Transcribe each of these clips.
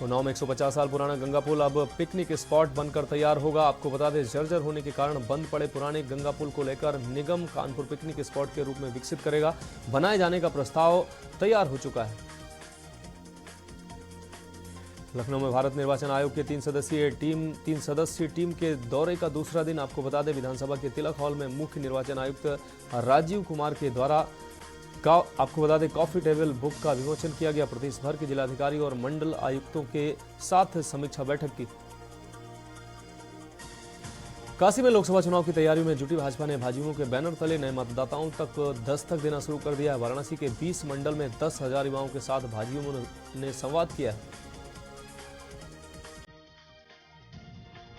उन्नाव में 150 साल पुराना गंगा पुल अब पिकनिक स्पॉट बनकर तैयार होगा। आपको बता दें, जर्जर होने के कारण बंद पड़े पुराने गंगा पुल को लेकर निगम कानपुर पिकनिक स्पॉट के रूप में विकसित करेगा। बनाए जाने का प्रस्ताव तैयार हो चुका है। लखनऊ में भारत निर्वाचन आयोग के 3 सदस्यीय टीम के दौरे का दूसरा दिन। आपको बता दें, विधानसभा के तिलक हॉल में मुख्य निर्वाचन आयुक्त राजीव कुमार के द्वारा आपको बता दें कॉफी टेबल बुक का विमोचन किया गया। प्रदेश भर के जिलाधिकारी और मंडल आयुक्तों के साथ समीक्षा बैठक की। काशी में लोकसभा चुनाव की तैयारियों में जुटी भाजपा ने भाजयुमों के बैनर तले नए मतदाताओं तक दस्तक देना शुरू कर दिया है। वाराणसी के 20 मंडल में 10,000 युवाओं के साथ भाजयुमों ने संवाद किया है।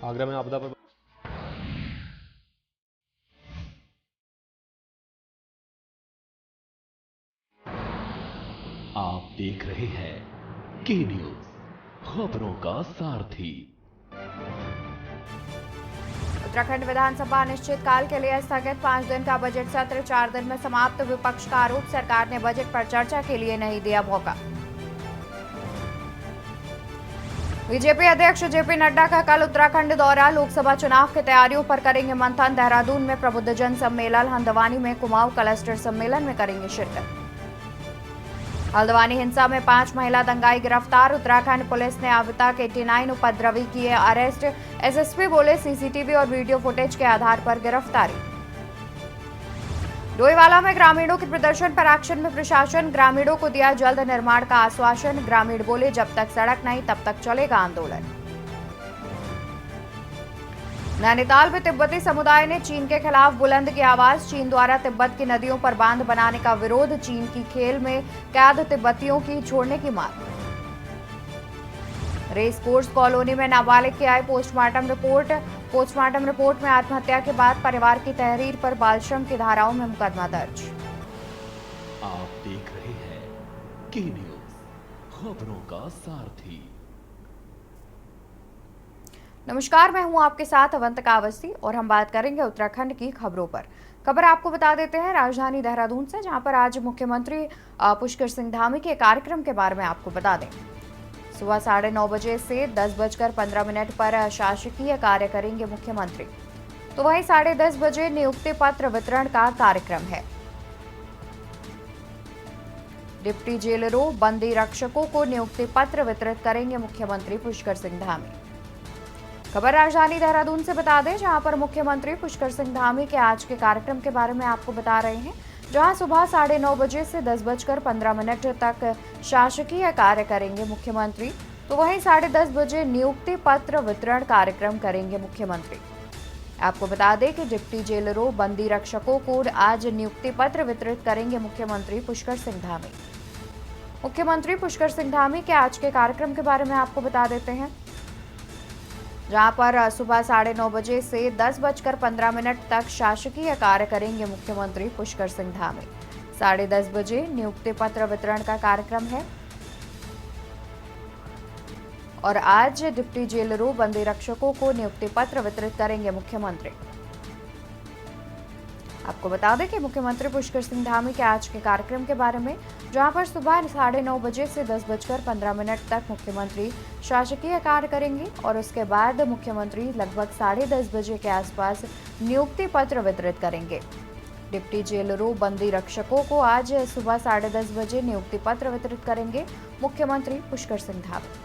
आगरा में आपदा पर आप देख रहे हैं के न्यूज, खबरों का सारथी। उत्तराखंड विधानसभा अनिश्चितकाल के लिए स्थगित। 5 दिन का बजट सत्र 4 दिन में समाप्त। विपक्ष का आरोप, सरकार ने बजट पर चर्चा के लिए नहीं दिया मौका। बीजेपी अध्यक्ष जेपी नड्डा का कल उत्तराखंड दौरा। लोकसभा चुनाव की तैयारियों पर करेंगे मंथन। देहरादून में प्रबुद्धजन सम्मेलन, हल्द्वानी में कुमाऊं क्लस्टर सम्मेलन में करेंगे शिरकत। हल्द्वानी हिंसा में 5 महिला दंगाई गिरफ्तार। उत्तराखंड पुलिस ने अब तक 89 उपद्रवी किए अरेस्ट। एसएसपी बोले, सीसीटीवी और वीडियो फुटेज के आधार पर गिरफ्तारी। डोईवाला में ग्रामीणों के प्रदर्शन पर एक्शन में प्रशासन। ग्रामीणों को दिया जल्द निर्माण का आश्वासन। ग्रामीण बोले, जब तक सड़क नहीं तब तक चलेगा आंदोलन। नैनीताल में तिब्बती समुदाय ने चीन के खिलाफ बुलंद की आवाज। चीन द्वारा तिब्बत की नदियों पर बांध बनाने का विरोध। चीन की खेल में कैद तिब्बतियों की छोड़ने की मांग। रेस कोर्स कॉलोनी में नाबालिग की आई पोस्टमार्टम रिपोर्ट में आत्महत्या के बाद परिवार की तहरीर पर बाल श्रम की धाराओं में मुकदमा दर्ज। आप देख रहे हैं के न्यूज, खबरों का सारथी। नमस्कार, मैं हूं आपके साथ अवंतिका अवस्थी और हम बात करेंगे उत्तराखंड की खबरों पर। खबर आपको बता देते हैं राजधानी देहरादून से, जहां पर आज मुख्यमंत्री पुष्कर सिंह धामी के कार्यक्रम के बारे में आपको बता दें। सुबह 9:30 बजे से 10:15 पर शासकीय कार्य करेंगे मुख्यमंत्री। तो वहीं 10:30 बजे नियुक्ति पत्र वितरण का कार्यक्रम है। डिप्टी जेलरों, बंदी रक्षकों को नियुक्ति पत्र वितरित करेंगे मुख्यमंत्री पुष्कर सिंह धामी। खबर राजधानी देहरादून से बता दें, जहां पर मुख्यमंत्री पुष्कर सिंह धामी के आज के कार्यक्रम के बारे में आपको बता रहे हैं, जहां सुबह 9:30 बजे से 10:15 तक शासकीय कार्य करेंगे मुख्यमंत्री। तो वहीं 10:30 बजे नियुक्ति पत्र वितरण कार्यक्रम करेंगे मुख्यमंत्री। आपको बता दें कि डिप्टी जेलरों, बंदी रक्षकों को आज नियुक्ति पत्र वितरित करेंगे मुख्यमंत्री पुष्कर सिंह धामी। मुख्यमंत्री पुष्कर सिंह धामी के आज के कार्यक्रम के बारे में आपको बता देते हैं, जहां पर सुबह 9:30 बजे से 10:15 तक शासकीय कार्य करेंगे मुख्यमंत्री पुष्कर सिंह धामी। 10:30 बजे नियुक्ति पत्र वितरण का कार्यक्रम है और आज डिप्टी जेलरों, बंदी रक्षकों को नियुक्ति पत्र वितरित करेंगे मुख्यमंत्री। आपको बता दें कि मुख्यमंत्री पुष्कर सिंह धामी के आज के कार्यक्रम के बारे में, जहां पर सुबह 9:30 बजे से 10:15 तक मुख्यमंत्री शासकीय कार्य करेंगे और उसके बाद मुख्यमंत्री लगभग 10:30 बजे के आसपास नियुक्ति पत्र वितरित करेंगे। डिप्टी जेलरों, बंदी रक्षकों को आज सुबह 10:30 बजे नियुक्ति पत्र वितरित करेंगे मुख्यमंत्री पुष्कर सिंह धामी।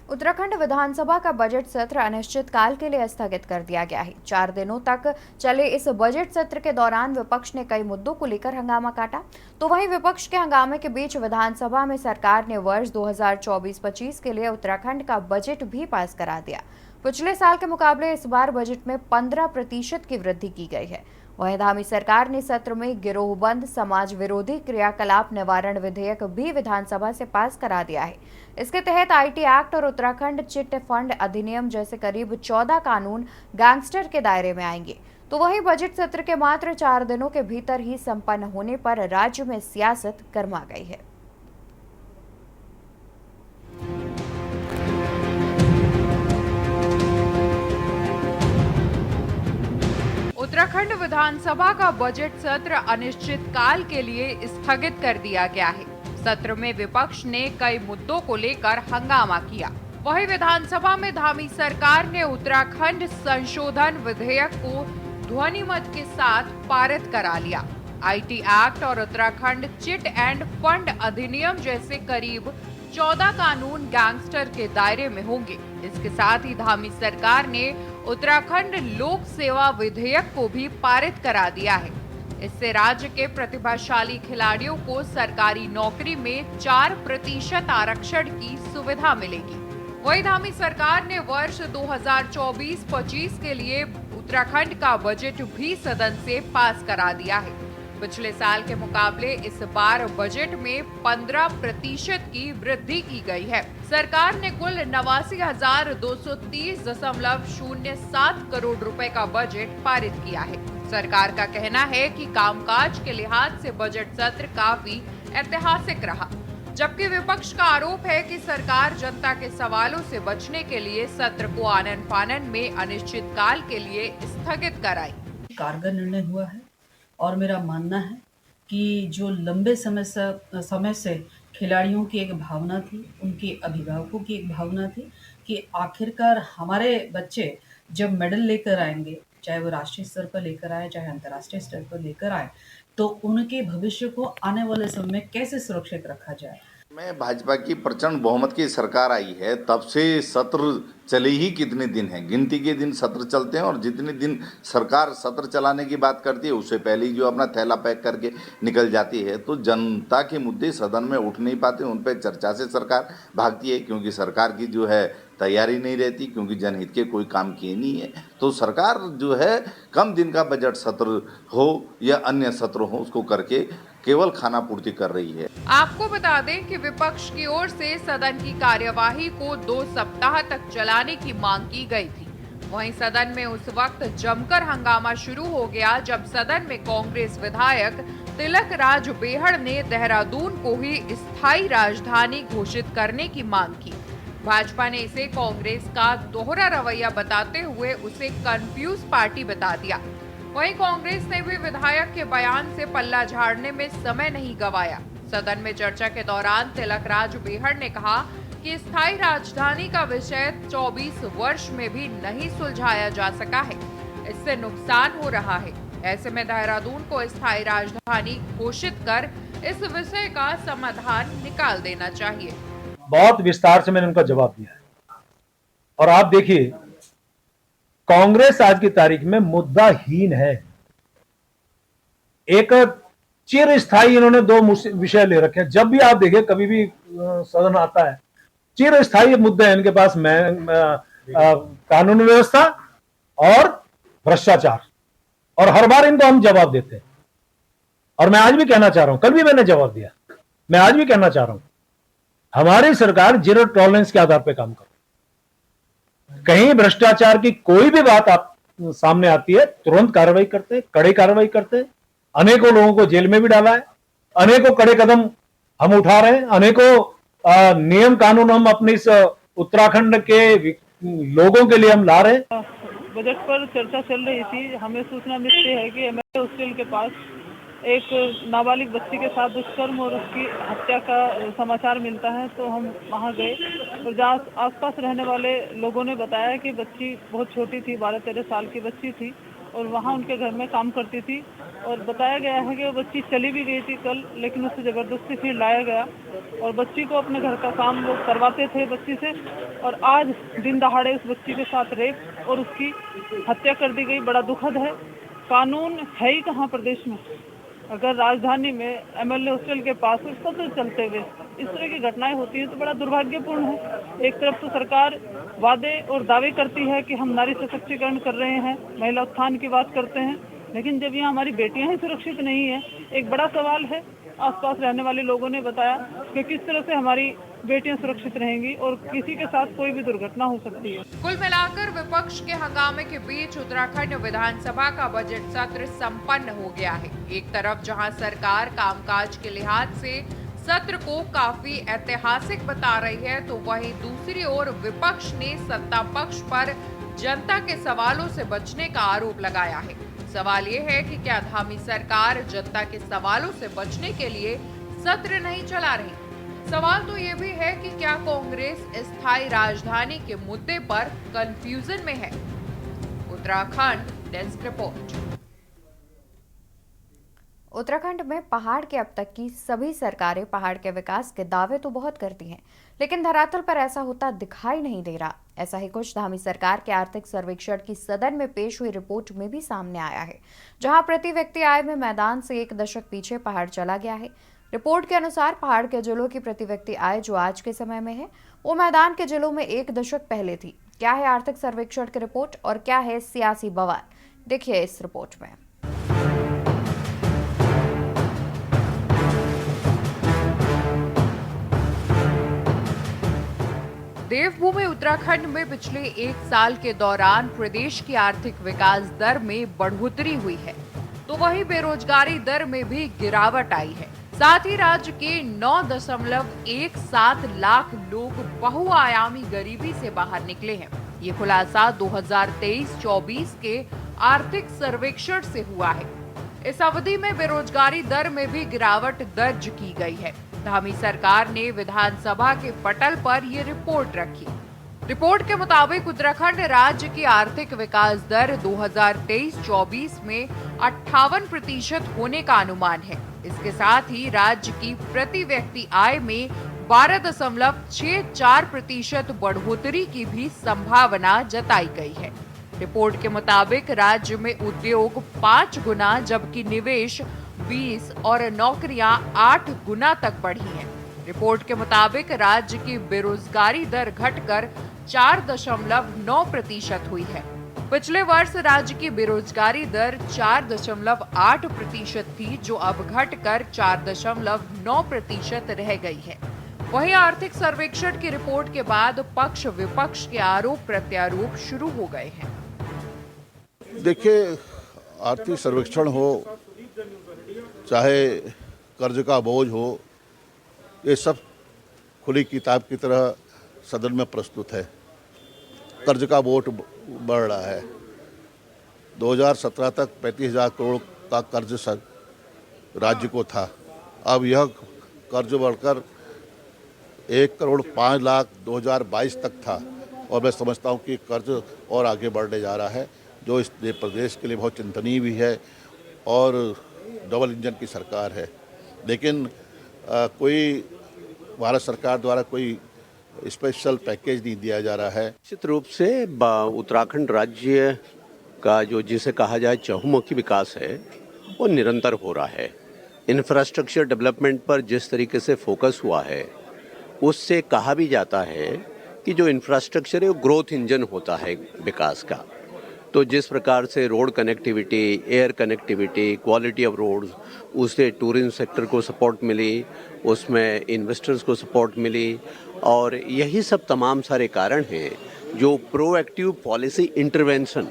उत्तराखंड विधानसभा का बजट सत्र अनिश्चितकाल के लिए स्थगित कर दिया गया है। 4 दिनों तक चले इस बजट सत्र के दौरान विपक्ष ने कई मुद्दों को लेकर हंगामा काटा। तो वहीं विपक्ष के हंगामे के बीच विधानसभा में सरकार ने वर्ष 2024-25 के लिए उत्तराखंड का बजट भी पास करा दिया। पिछले साल के मुकाबले इस बार बजट में 15% की वृद्धि की गई है। वहीं धामी सरकार ने सत्र में गिरोहबंद समाज विरोधी क्रियाकलाप निवारण विधेयक भी विधानसभा से पास करा दिया है। इसके तहत आईटी एक्ट और उत्तराखंड चिट फंड अधिनियम जैसे करीब 14 कानून गैंगस्टर के दायरे में आएंगे। तो वहीं बजट सत्र के मात्र 4 दिनों के भीतर ही संपन्न होने पर राज्य में सियासत गर्मा गई है। उत्तराखंड विधानसभा का बजट सत्र अनिश्चित काल के लिए स्थगित कर दिया गया है। सत्र में विपक्ष ने कई मुद्दों को लेकर हंगामा किया। वहीं विधानसभा में धामी सरकार ने उत्तराखंड संशोधन विधेयक को ध्वनिमत के साथ पारित करा लिया। आईटी एक्ट और उत्तराखंड चिट एंड फंड अधिनियम जैसे करीब 14 कानून गैंगस्टर के दायरे में होंगे। इसके साथ ही धामी सरकार ने उत्तराखंड लोक सेवा विधेयक को भी पारित करा दिया है। इससे राज्य के प्रतिभाशाली खिलाड़ियों को सरकारी नौकरी में 4% आरक्षण की सुविधा मिलेगी। वहीं धामी सरकार ने वर्ष 2024-25 के लिए उत्तराखंड का बजट भी सदन से पास करा दिया है। पिछले साल के मुकाबले इस बार बजट में 15% की वृद्धि की गई है। सरकार ने कुल 89,230.07 करोड़ रुपए का बजट पारित किया है। सरकार का कहना है कि कामकाज के लिहाज से बजट सत्र काफी ऐतिहासिक रहा, जबकि विपक्ष का आरोप है कि सरकार जनता के सवालों से बचने के लिए सत्र को आनन फानन में अनिश्चित काल के लिए स्थगित कराई। कारगर निर्णय हुआ है और मेरा मानना है कि जो लंबे समय से खिलाड़ियों की एक भावना थी, उनके अभिभावकों की एक भावना थी कि आखिरकार हमारे बच्चे जब मेडल लेकर आएंगे, चाहे वो राष्ट्रीय स्तर पर लेकर आए चाहे अंतर्राष्ट्रीय स्तर पर लेकर आए, तो उनके भविष्य को आने वाले समय में कैसे सुरक्षित रखा जाए। में भाजपा की प्रचंड बहुमत की सरकार आई है, तब से सत्र चले ही कितने दिन हैं, गिनती के दिन सत्र चलते हैं और जितने दिन सरकार सत्र चलाने की बात करती है उससे पहले ही जो अपना थैला पैक करके निकल जाती है। तो जनता के मुद्दे सदन में उठ नहीं पाते, उन पर चर्चा से सरकार भागती है, क्योंकि सरकार की जो है तैयारी नहीं रहती, क्योंकि जनहित के कोई काम किए नहीं है। तो सरकार जो है कम दिन का बजट सत्र हो या अन्य सत्र हो, उसको करके केवल खाना पूर्ति कर रही है। आपको बता दें कि विपक्ष की ओर से सदन की कार्यवाही को 2 सप्ताह तक चलाने की मांग की गई थी। वहीं सदन में उस वक्त जमकर हंगामा शुरू हो गया जब सदन में कांग्रेस विधायक तिलक राज बेहड़ ने देहरादून को ही स्थायी राजधानी घोषित करने की मांग की। भाजपा ने इसे कांग्रेस का दोहरा रवैया बताते हुए उसे कंफ्यूज पार्टी बता दिया। वहीं कांग्रेस ने भी विधायक के बयान से पल्ला झाड़ने में समय नहीं गंवाया। सदन में चर्चा के दौरान तिलक राज बेहड़ ने कहा कि स्थायी राजधानी का विषय 24 वर्ष में भी नहीं सुलझाया जा सका है, इससे नुकसान हो रहा है। ऐसे में देहरादून को स्थायी राजधानी घोषित कर इस विषय का समाधान निकाल देना चाहिए। बहुत विस्तार से मैंने उनका जवाब दिया है और आप देखिए कांग्रेस आज की तारीख में मुद्दाहीन है। एक चिरस्थायी इन्होंने 2 विषय ले रखे हैं। जब भी आप देखिए कभी भी सदन आता है, चिरस्थायी मुद्दे हैं इनके पास, कानून व्यवस्था और भ्रष्टाचार, और हर बार इनको हम जवाब देते हैं। और मैं आज भी कहना चाह रहा हूं, कल भी मैंने जवाब दिया, मैं आज भी कहना चाह रहा हूं, हमारी सरकार 0 टॉलरेंस के आधार पर काम कर, कहीं भ्रष्टाचार की कोई भी बात आप सामने आती है तुरंत कार्रवाई करते, कड़ी कार्रवाई करते। अनेकों लोगों को जेल में भी डाला है, अनेकों कड़े कदम हम उठा रहे हैं, अनेकों नियम कानून हम अपने इस उत्तराखंड के लोगों के लिए हम ला रहे हैं। बजट पर चर्चा चल रही थी, हमें सूचना मिलती है कि एमएलए हॉस्टल के पास एक नाबालिग बच्ची के साथ दुष्कर्म और उसकी हत्या का समाचार मिलता है। तो हम वहां गए और जहाँ आसपास रहने वाले लोगों ने बताया कि बच्ची बहुत छोटी थी, 12-13 साल की बच्ची थी और वहाँ उनके घर में काम करती थी। और बताया गया है कि वो बच्ची चली भी गई थी कल, लेकिन उसे ज़बरदस्ती फिर लाया गया और बच्ची को अपने घर का काम लोग करवाते थे बच्ची से, और आज दिन दहाड़े उस बच्ची के साथ रेप और उसकी हत्या कर दी गई। बड़ा दुखद है। कानून है ही कहाँ प्रदेश में? अगर राजधानी में एमएलए हॉस्टल के पास सत्र चलते हुए इस तरह की घटनाएं होती हैं तो बड़ा दुर्भाग्यपूर्ण है। एक तरफ तो सरकार वादे और दावे करती है कि हम नारी सशक्तिकरण कर रहे हैं, महिला उत्थान की बात करते हैं, लेकिन जब यहाँ हमारी बेटियां ही सुरक्षित नहीं है, एक बड़ा सवाल है। आसपास रहने वाले लोगों ने बताया कि किस तरह से हमारी बेटियां सुरक्षित रहेंगी और किसी के साथ कोई भी दुर्घटना हो सकती है। कुल मिलाकर विपक्ष के हंगामे के बीच उत्तराखंड विधानसभा का बजट सत्र संपन्न हो गया है। एक तरफ जहां सरकार कामकाज के लिहाज से सत्र को काफी ऐतिहासिक बता रही है, तो वहीं दूसरी ओर विपक्ष ने सत्ता पक्ष पर जनता के सवालों से बचने का आरोप लगाया है। सवाल ये है कि क्या धामी सरकार जनता के सवालों से बचने के लिए सत्र नहीं चला रही। सवाल तो ये भी है कि क्या कांग्रेस स्थायी राजधानी के मुद्दे पर कंफ्यूजन में है। Uttarakhand desk report. उत्तराखंड में पहाड़ के अब तक की सभी सरकारें पहाड़ के विकास के दावे तो बहुत करती हैं, लेकिन धरातल पर ऐसा होता दिखाई नहीं दे रहा। ऐसा ही कुछ धामी सरकार के आर्थिक सर्वेक्षण की सदन में पेश हुई रिपोर्ट में भी सामने आया है, जहां प्रति व्यक्ति आय में मैदान से 1 दशक पीछे पहाड़ चला गया है। रिपोर्ट के अनुसार पहाड़ के जिलों की प्रति व्यक्ति आय जो आज के समय में है, वो मैदान के जिलों में 1 दशक पहले थी। क्या है आर्थिक सर्वेक्षण की रिपोर्ट और क्या है सियासी बवाल, देखिए इस रिपोर्ट में। देवभूमि उत्तराखंड में पिछले 1 साल के दौरान प्रदेश की आर्थिक विकास दर में बढ़ोतरी हुई है, तो वहीं बेरोजगारी दर में भी गिरावट आई है। साथ ही राज्य के 9.17 लाख लोग बहुआयामी गरीबी से बाहर निकले हैं। ये खुलासा 2023-24 के आर्थिक सर्वेक्षण से हुआ है। इस अवधि में बेरोजगारी दर में भी गिरावट दर्ज की गई है। धामी सरकार ने विधानसभा के पटल पर ये रिपोर्ट रखी। रिपोर्ट के मुताबिक उत्तराखंड राज्य की आर्थिक विकास दर 2023-24 में 58% होने का अनुमान है। इसके साथ ही राज्य की प्रति व्यक्ति आय में 12.64% बढ़ोतरी की भी संभावना जताई गई है। रिपोर्ट के मुताबिक राज्य में उद्योग 5 गुना जबकि निवेश 20 और नौकरियां 8 गुना तक बढ़ी हैं। रिपोर्ट के मुताबिक राज्य की बेरोजगारी दर घटकर 4.9% हुई है। पिछले वर्ष राज्य की बेरोजगारी दर 4.8% थी, जो अब घटकर 4.9% रह गई है। वहीं आर्थिक सर्वेक्षण की रिपोर्ट के बाद पक्ष विपक्ष के आरोप प्रत्यारोप शुरू हो गए हैं। देखिए, आर्थिक सर्वेक्षण हो चाहे कर्ज का बोझ हो, ये सब खुली किताब की तरह सदन में प्रस्तुत है। कर्ज का बोझ बढ़ रहा है। 2017 तक 35,000 करोड़ का कर्ज राज्य को था। अब यह कर्ज बढ़कर 1.5 लाख 2022 तक था और मैं समझता हूँ कि कर्ज और आगे बढ़ने जा रहा है, जो इस प्रदेश के लिए बहुत चिंतनीय भी है और डबल इंजन की सरकार है। लेकिन कोई भारत सरकार द्वारा कोई स्पेशल पैकेज नहीं दिया जा रहा है। निश्चित रूप से उत्तराखंड राज्य का जो जिसे कहा जाए चहुमुखी विकास है वो निरंतर हो रहा है। इंफ्रास्ट्रक्चर डेवलपमेंट पर जिस तरीके से फोकस हुआ है उससे कहा भी जाता है कि जो इंफ्रास्ट्रक्चर है वो ग्रोथ इंजन होता है विकास का। तो जिस प्रकार से road connectivity, air connectivity, quality of roads, उससे टूरिज्म सेक्टर को सपोर्ट मिली, उसमें इन्वेस्टर्स को सपोर्ट मिली और यही सब तमाम सारे कारण हैं जो प्रोएक्टिव पॉलिसी इंटरवेंशन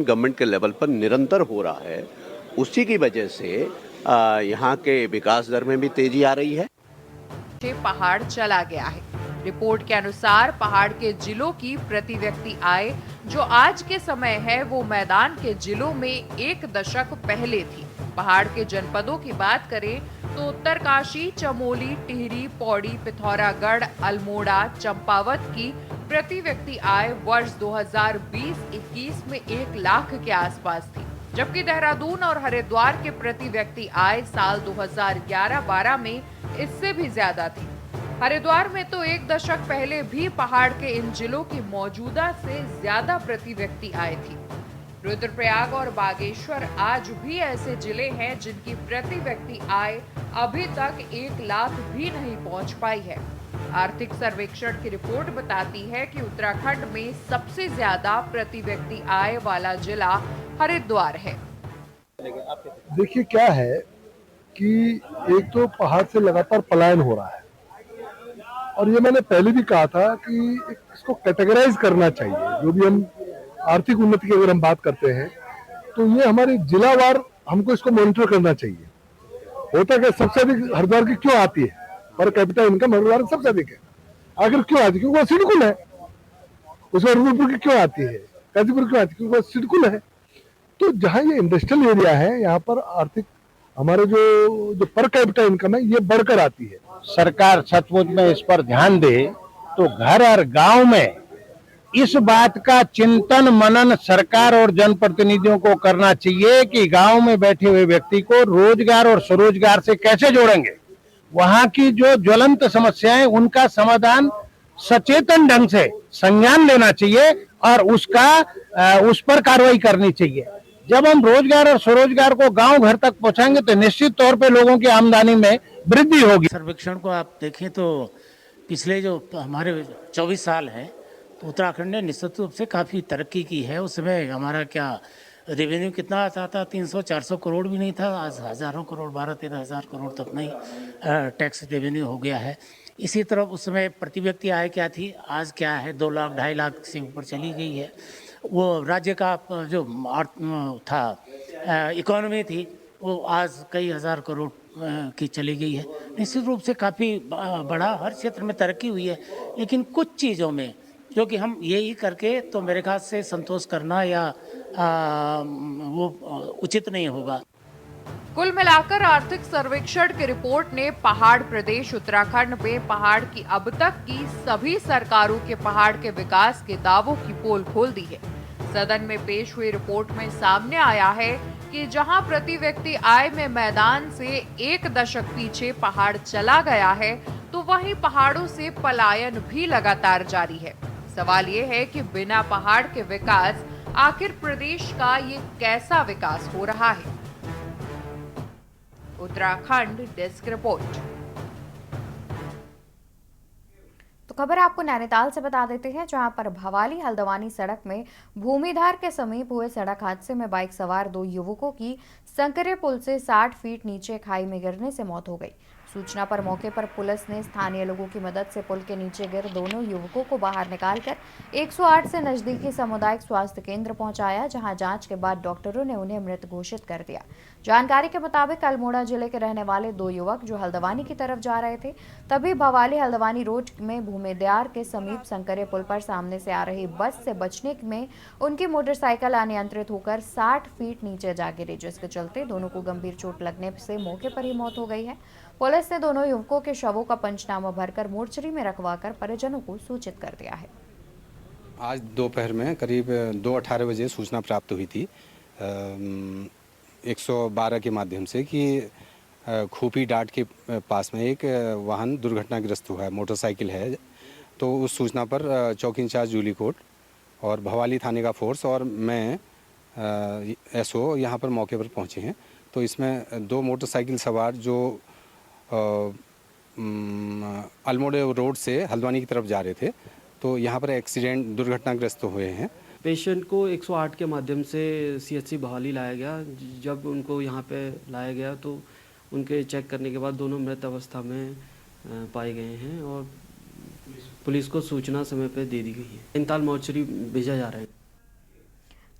गवर्नमेंट के लेवल पर निरंतर हो रहा है, उसी की वजह से यहाँ के विकास दर में भी तेजी आ रही है। पहाड़ चला गया है। रिपोर्ट के अनुसार पहाड़ के जिलों की प्रति व्यक्ति आय जो आज के समय है वो मैदान के जिलों में 1 दशक पहले थी। पहाड़ के जनपदों की बात करें तो उत्तरकाशी, चमोली, टिहरी, पौड़ी, पिथौरागढ़, अल्मोड़ा, चंपावत की प्रति व्यक्ति आय वर्ष 2020-21 में 1 लाख के आसपास थी, जबकि देहरादून और हरिद्वार के प्रति व्यक्ति आय साल 2011-12 में इससे भी ज्यादा थी। हरिद्वार में तो 1 दशक पहले भी पहाड़ के इन जिलों की मौजूदा से ज्यादा प्रति व्यक्ति आय थी। रुद्रप्रयाग और बागेश्वर आज भी ऐसे जिले हैं जिनकी प्रति व्यक्ति आय अभी तक 1 लाख भी नहीं पहुंच पाई है। आर्थिक सर्वेक्षण की रिपोर्ट बताती है कि उत्तराखंड में सबसे ज्यादा प्रति व्यक्ति आय वाला जिला हरिद्वार है। देखिए क्या है कि एक तो पहाड़ से लगातार पलायन हो रहा है, और ये मैंने पहले भी कहा था कि इसको कैटेगराइज करना चाहिए। जो भी हम आर्थिक उन्नति की अगर हम बात करते हैं तो ये हमारे जिलावार हमको इसको मॉनिटर करना चाहिए। होता क्या, सबसे अधिक हरिद्वार की क्यों आती है, पर कैपिटल इनकम हरिद्वार सबसे अधिक है। आखिर क्यों आती है? क्योंकि वो सिडकुल है। उसमें रुद्रपुर की क्यों आती है, गाजीपुर क्यों आती है? क्योंकि वो सिडकुल है। तो जहाँ ये इंडस्ट्रियल एरिया है, यहाँ पर आर्थिक हमारे जो पर कैपिटल इनकम है ये बढ़कर आती है। सरकार सचमुच में इस पर ध्यान दे तो घर और गांव में इस बात का चिंतन मनन सरकार और जनप्रतिनिधियों को करना चाहिए कि गांव में बैठे हुए व्यक्ति को रोजगार और स्वरोजगार से कैसे जोड़ेंगे। वहां की जो ज्वलंत समस्याएं, उनका समाधान सचेतन ढंग से संज्ञान लेना चाहिए और उस पर कार्रवाई करनी चाहिए। जब हम रोजगार और स्वरोजगार को गांव घर तक पहुंचाएंगे तो निश्चित तौर पे लोगों की आमदनी में वृद्धि होगी। सर्वेक्षण को आप देखें तो पिछले जो हमारे 24 साल है तो उत्तराखंड ने निश्चित रूप से काफ़ी तरक्की की है। उस समय हमारा क्या रेवेन्यू कितना आता था, 300-400 करोड़ भी नहीं था। आज हज़ारों करोड़, 12-13 हज़ार करोड़ तक नहीं टैक्स रेवेन्यू हो गया है। इसी तरह उस समय प्रति व्यक्ति आय क्या थी, आज क्या है, 2 लाख 2.5 लाख से ऊपर चली गई है। वो राज्य का जो था इकोनॉमी थी वो आज कई हज़ार करोड़ की चली गई है। निश्चित रूप से काफ़ी बड़ा हर क्षेत्र में तरक्की हुई है, लेकिन कुछ चीज़ों में जो कि हम यही करके तो मेरे ख्याल से संतोष करना या वो उचित नहीं होगा। कुल मिलाकर आर्थिक सर्वेक्षण की रिपोर्ट ने पहाड़ प्रदेश उत्तराखंड में पहाड़ की अब तक की सभी सरकारों के पहाड़ के विकास के दावों की पोल खोल दी है। सदन में पेश हुई रिपोर्ट में सामने आया है कि जहां प्रति व्यक्ति आय में मैदान से 1 दशक पीछे पहाड़ चला गया है, तो वहीं पहाड़ों से पलायन भी लगातार जारी है। सवाल ये है कि बिना पहाड़ के विकास आखिर प्रदेश का ये कैसा विकास हो रहा है। Uttarakhand desk report. तो खबर आपको नैनीताल से बता देते हैं, जहां पर भवाली हल्द्वानी सड़क में भूमिधार के समीप हुए सड़क हादसे में बाइक सवार 2 युवकों की संकरे पुल से 60 फीट नीचे खाई में गिरने से मौत हो गई। सूचना पर मौके पर पुलिस ने स्थानीय लोगों की मदद से पुल के नीचे गिर दोनों युवकों को बाहर निकालकर 108 से नजदीकी सामुदायिक स्वास्थ्य केंद्र पहुंचाया, जहां जांच के बाद डॉक्टरों ने उन्हें मृत घोषित कर दिया। जानकारी के मुताबिक अल्मोड़ा जिले के रहने वाले 2 युवक जो हल्द्वानी की तरफ जा रहे थे, तभी भवाली हल्द्वानी रोड में भूमिधार के समीप संकरे पुल पर सामने से आ रही बस से बचने में उनकी मोटरसाइकिल अनियंत्रित होकर 60 फीट नीचे जा गिरी, जिसके चलते दोनों को गंभीर चोट लगने से मौके पर ही मौत हो गई है। पुलिस ने दोनों युवकों के शवों का पंचनामा भरकर मोर्चरी में रखवाकर परिजनों को सूचित कर दिया है। आज दोपहर में करीब 2:18 बजे सूचना प्राप्त हुई थी 112 के माध्यम से कि खूपी डाट के पास में एक वाहन दुर्घटनाग्रस्त हुआ है, मोटरसाइकिल है। तो उस सूचना पर चौकी इंचार्ज जूली कोट और भवाली थाने का फोर्स और मैं एसओ यहाँ पर मौके पर पहुँचे हैं। तो इसमें 2 मोटरसाइकिल सवार जो अल्मोड़े रोड से हल्द्वानी की तरफ जा रहे थे, तो यहाँ पर एक्सीडेंट दुर्घटनाग्रस्त हुए हैं। पेशेंट को 108 के माध्यम से सीएचसी भवाली लाया गया। जब उनको यहाँ पे लाया गया तो उनके चेक करने के बाद दोनों मृत अवस्था में पाए गए हैं और पुलिस को सूचना समय पर दे दी गई है। नैनीताल मोर्चरी भेजा जा रहा है।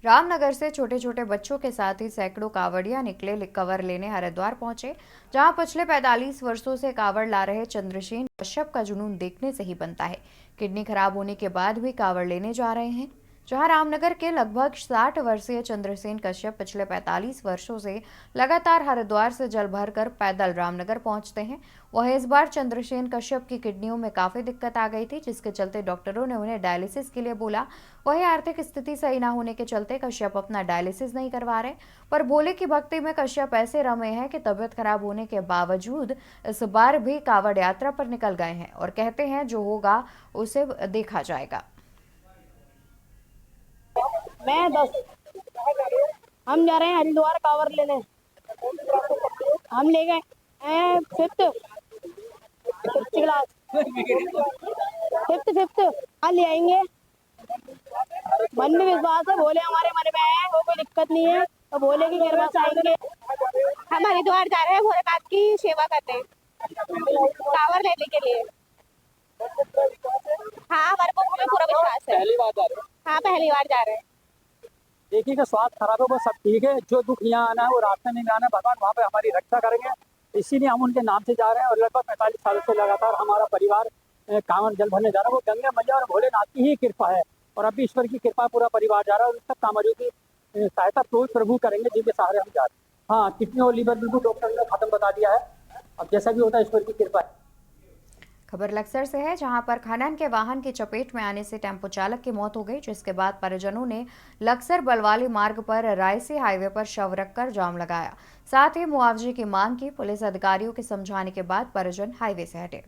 रामनगर से छोटे छोटे बच्चों के साथ ही सैकड़ों कावड़िया निकले कवर लेने हरिद्वार पहुंचे, जहां पिछले 45 वर्षों से कावड़ ला रहे चंद्रसेन कश्यप का जुनून देखने से ही बनता है। किडनी खराब होने के बाद भी कावड़ लेने जा रहे हैं। जहां रामनगर के लगभग 60 वर्षीय चंद्रसेन कश्यप पिछले 45 वर्षों से लगातार हरिद्वार से जल भरकर पैदल रामनगर पहुंचते हैं, वहीं इस बार चंद्रसेन कश्यप की किडनियों में काफी दिक्कत आ गई थी, जिसके चलते डॉक्टरों ने उन्हें डायलिसिस के लिए बोला। वहीं आर्थिक स्थिति सही न होने के चलते कश्यप अपना डायलिसिस नहीं करवा रहे, पर भोले की भक्ति में कश्यप ऐसे रमे हैं कि तबियत खराब होने के बावजूद इस बार भी कावड़ यात्रा पर निकल गए हैं और कहते हैं जो होगा उसे देखा जाएगा। हम जा रहे हैं हरिद्वार कांवर लेने। हम ले गए 5th फिफ्थ क्लास फिफ्थ हाँ ले आएंगे। मन में विश्वास है, भोले हमारे मन में है, वो कोई दिक्कत नहीं है, तो भोले की कृपा से आएंगे। हम हरिद्वार जा रहे हैं भोलेनाथ की सेवा करने, टावर लेने के लिए। हाँ हमारे को हमें पूरा विश्वास है। पहली बार जा रहे हैं? हाँ पहली बार जा रहे हैं। देखिए का स्वास्थ्य खराब है वो सब ठीक है, जो दुख यहाँ आना है वो रास्ते में आना है, भगवान वहाँ पे हमारी रक्षा करेंगे, इसीलिए हम उनके नाम से जा रहे हैं। और लगभग 45 सालों से लगातार हमारा परिवार कांवड़ जल भरने जा रहा है। वो गंगा मैया और भोलेनाथ की ही कृपा है, और अभी ईश्वर की कृपा पूरा परिवार जा रहा है, और सब कांवड़ियों की सहायता तो प्रभु करेंगे जिनके सहारे हम जा रहे हैं। हाँ किडनी और लीवर बिल्कुल डॉक्टर ने खत्म बता दिया है, अब जैसा भी होता है ईश्वर की कृपा है। खबर लक्सर से है, जहां पर खनन के वाहन की चपेट में आने से टेम्पो चालक की मौत हो गई, जिसके बाद परिजनों ने लक्सर बलवाली मार्ग पर रायसी हाईवे पर शव रखकर जाम लगाया। साथ ही मुआवजे की मांग की। पुलिस अधिकारियों के समझाने के बाद परिजन हाईवे से हटे।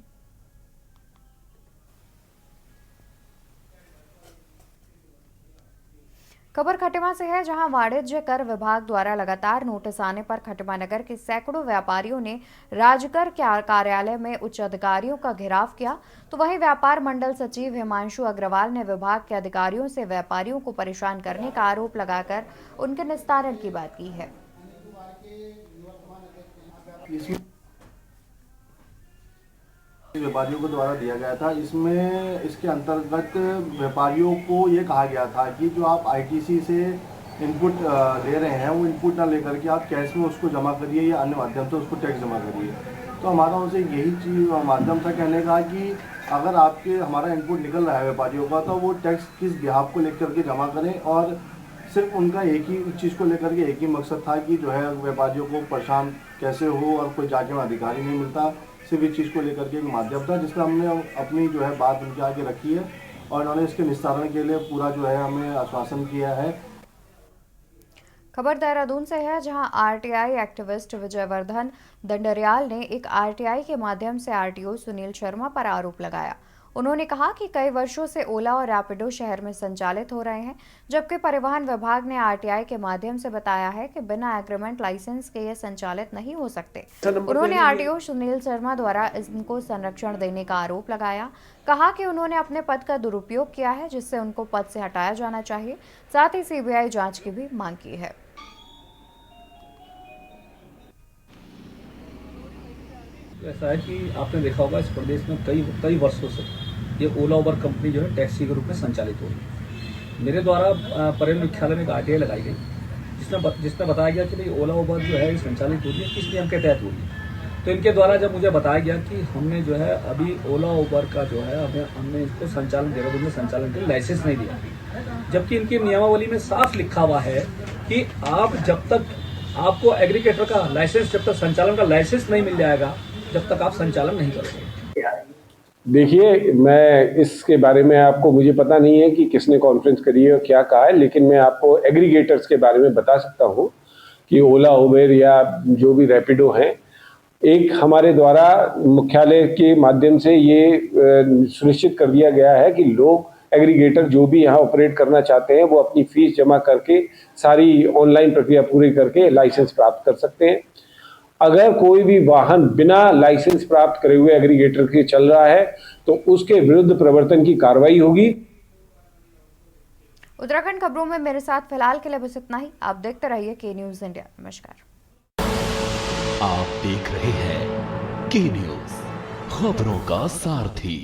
खबर खटिमा से है, जहां वाणिज्य कर विभाग द्वारा लगातार नोटिस आने पर खटिमा नगर के सैकड़ों व्यापारियों ने राजकर कार्यालय में उच्च अधिकारियों का घेराव किया। तो वहीं व्यापार मंडल सचिव हिमांशु अग्रवाल ने विभाग के अधिकारियों से व्यापारियों को परेशान करने का आरोप लगाकर उनके निस्तारण की बात की है। व्यापारियों को द्वारा दिया गया था, इसमें इसके अंतर्गत व्यापारियों को ये कहा गया था कि जो आप आईटीसी से इनपुट ले रहे हैं वो इनपुट ना लेकर के आप कैश में उसको जमा करिए या अन्य माध्यम से उसको टैक्स जमा करिए। तो हमारा उनसे यही चीज़ माध्यम था कहने का कि अगर आपके हमारा इनपुट निकल रहा है व्यापारियों का, तो वो टैक्स किस बिहाफ को लेकर के जमा करें। और सिर्फ उनका एक ही चीज़ को लेकर के एक ही मकसद था कि जो है व्यापारियों को परेशान कैसे हो, और कोई जाके में अधिकारी नहीं मिलता, सिर्फ इस चीज़ को लेकर के एक माध्यम था, जिसमें हमने अपनी जो है बात उनके आगे रखी है, और उन्होंने इसके निस्तारण के लिए पूरा जो है हमें आश्वासन किया है। खबर देहरादून से है, जहां आरटीआई एक्टिविस्ट विजयवर्धन दंडरियाल ने एक आरटीआई के माध्यम से आरटीओ सुनील शर्मा पर आरोप लगाया। उन्होंने कहा कि कई वर्षों से ओला और रैपिडो शहर में संचालित हो रहे हैं, जबकि परिवहन विभाग ने आरटीआई के माध्यम से बताया है कि बिना एग्रीमेंट लाइसेंस के ये संचालित नहीं हो सकते। उन्होंने आरटीओ सुनील शर्मा द्वारा इनको संरक्षण देने का आरोप लगाया। कहा कि उन्होंने अपने पद का दुरुपयोग किया है, जिससे उनको पद से हटाया जाना चाहिए। साथ ही सीबीआई जांच की भी मांग की है। ऐसा है कि आपने देखा होगा इस प्रदेश में कई वर्षों से ये ओला उबर कंपनी जो है टैक्सी के रूप में संचालित हो रही है। मेरे द्वारा पर्यटन मुख्यालय में एक आरटीआई लगाई गई, जिसमें बताया गया कि भाई ओला उबर जो है संचालित हो रही है, किस नियम के तहत हो रही है। तो इनके द्वारा जब मुझे बताया गया कि हमने जो है अभी ओला उबर का जो है हमने इसको संचालन देहरादून में संचालन के लिए लाइसेंस नहीं दिया, जबकि इनकी नियमावली में साफ लिखा हुआ है कि आप जब तक आपको एग्रीगेटर का लाइसेंस, जब तक संचालन का लाइसेंस नहीं मिल जाएगा, जब तक आप संचालन नहीं करोगे। देखिए, मैं इसके बारे में आपको, मुझे पता नहीं है कि किसने कॉन्फ्रेंस करी है और क्या कहा है, लेकिन मैं आपको एग्रीगेटर्स के बारे में बता सकता हूँ कि ओला उबेर या जो भी रैपिडो हैं, एक हमारे द्वारा मुख्यालय के माध्यम से ये सुनिश्चित कर दिया गया है कि लोग एग्रीगेटर जो भी यहाँ ऑपरेट करना चाहते हैं वो अपनी फीस जमा करके सारी ऑनलाइन प्रक्रिया पूरी करके लाइसेंस प्राप्त कर सकते हैं। अगर कोई भी वाहन बिना लाइसेंस प्राप्त करे हुए एग्रीगेटर के चल रहा है तो उसके विरुद्ध प्रवर्तन की कार्रवाई होगी। उत्तराखंड खबरों में मेरे साथ फिलहाल के लिए बस इतना ही। आप देखते रहिए के न्यूज इंडिया। नमस्कार। आप देख रहे हैं के न्यूज, खबरों का सारथी।